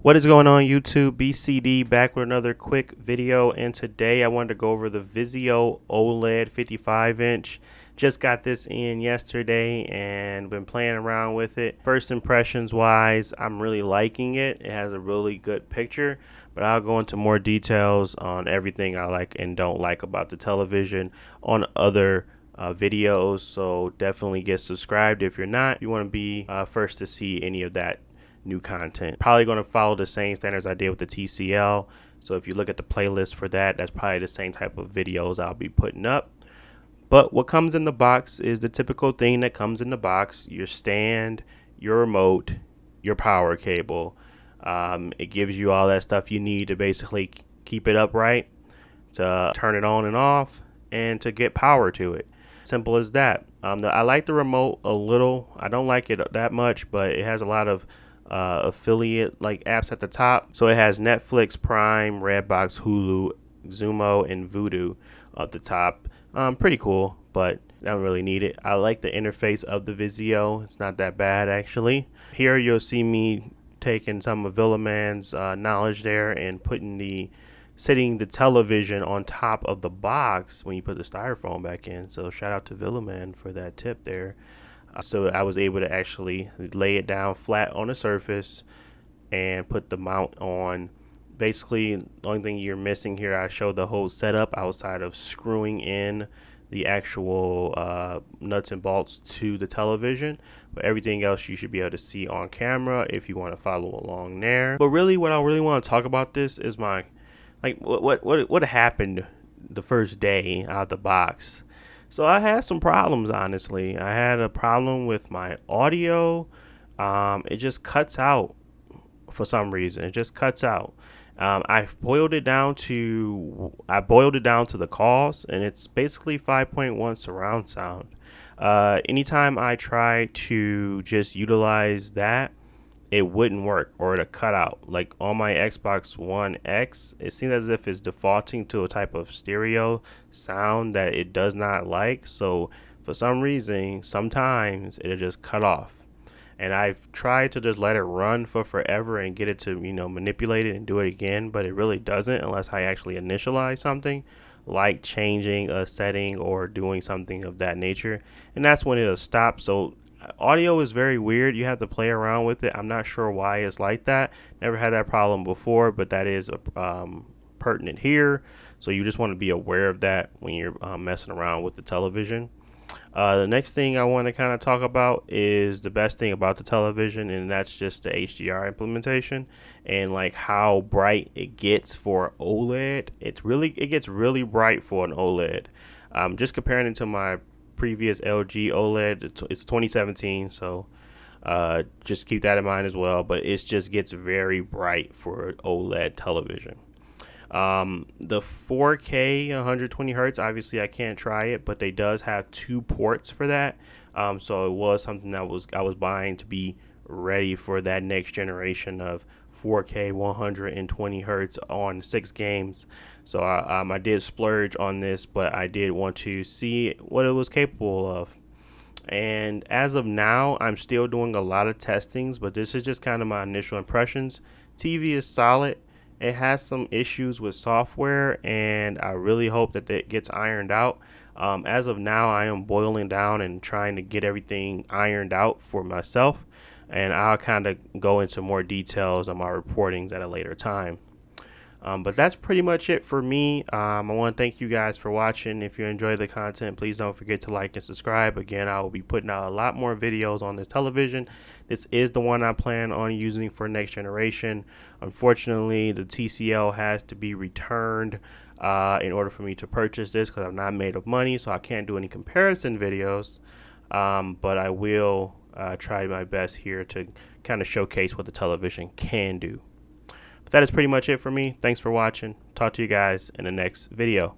What is going on YouTube? BCD back with another quick video, and today I wanted to go over the VIZIO OLED 55-inch. Just got this in yesterday and been playing around with it. First impressions wise, I'm really liking it. It has a really good picture, but I'll go into more details on everything I like and don't like about the television on other videos. So definitely get subscribed if you're not. If you want to be first to see any of that new content. Probably going to follow the same standards I did with the TCL. So if you look at the playlist for that, that's probably the same type of videos I'll be putting up. But what comes in the box is the typical thing that comes in the box: your stand, your remote, your power cable. It gives you all that stuff you need to basically keep it upright, to turn it on and off, and to get power to it. Simple as that. I like the remote a little. I don't like it that much, but it has a lot of affiliate like apps at the top. So it has Netflix, Prime, Redbox, Hulu, Xumo, and Vudu at the top. Pretty cool, but I don't really need it. I like the interface of the VIZIO. It's not that bad actually. Here you'll see me taking some of Villaman's knowledge there and setting the television on top of the box when you put the styrofoam back in. So shout out to Villaman for that tip there. So I was able to actually lay it down flat on the surface and put the mount on. Basically, the only thing you're missing here, I showed the whole setup outside of screwing in the actual nuts and bolts to the television. But everything else you should be able to see on camera if you want to follow along there. But really, what I really want to talk about this is what happened the first day out of the box. So I had some problems, honestly. I had a problem with my audio. It just cuts out for some reason. It just cuts out. I boiled it down to the cause, and it's basically 5.1 surround sound. Anytime I try to just utilize that, it wouldn't work, or it'll cut out. Like on my Xbox One X, it seems as if it's defaulting to a type of stereo sound that it does not like. So for some reason, sometimes it'll just cut off. And I've tried to just let it run for forever and get it to, manipulate it and do it again, but it really doesn't unless I actually initialize something like changing a setting or doing something of that nature. And that's when it'll stop. So audio is very weird. You have to play around with it. I'm not sure why it's like that. Never had that problem before, but that is pertinent here. So you just want to be aware of that when you're messing around with the television. The next thing I want to kind of talk about is the best thing about the television, and that's just the Hdr implementation and like how bright it gets for OLED. It gets really bright for an OLED. Just comparing it to my previous LG OLED, it's 2017, so just keep that in mind as well. But it just gets very bright for OLED television. The 4K 120 hertz, obviously I can't try it, but they does have 2 ports for that. So it was something that I was buying to be ready for that next generation of 4K 120 hertz on 6 games. So I did splurge on this, but I did want to see what it was capable of. And as of now, I'm still doing a lot of testings, but this is just kind of my initial impressions. TV is solid. It has some issues with software, and I really hope that it gets ironed out. As of now, I am boiling down and trying to get everything ironed out for myself, and I'll kind of go into more details on my reportings at a later time. But that's pretty much it for me. I want to thank you guys for watching. If you enjoyed the content, please don't forget to like and subscribe. Again, I will be putting out a lot more videos on this television. This is the one I plan on using for next generation. Unfortunately, the TCL has to be returned in order for me to purchase this because I'm not made of money, so I can't do any comparison videos. But I will try my best here to kind of showcase what the television can do. That is pretty much it for me. Thanks for watching. Talk to you guys in the next video.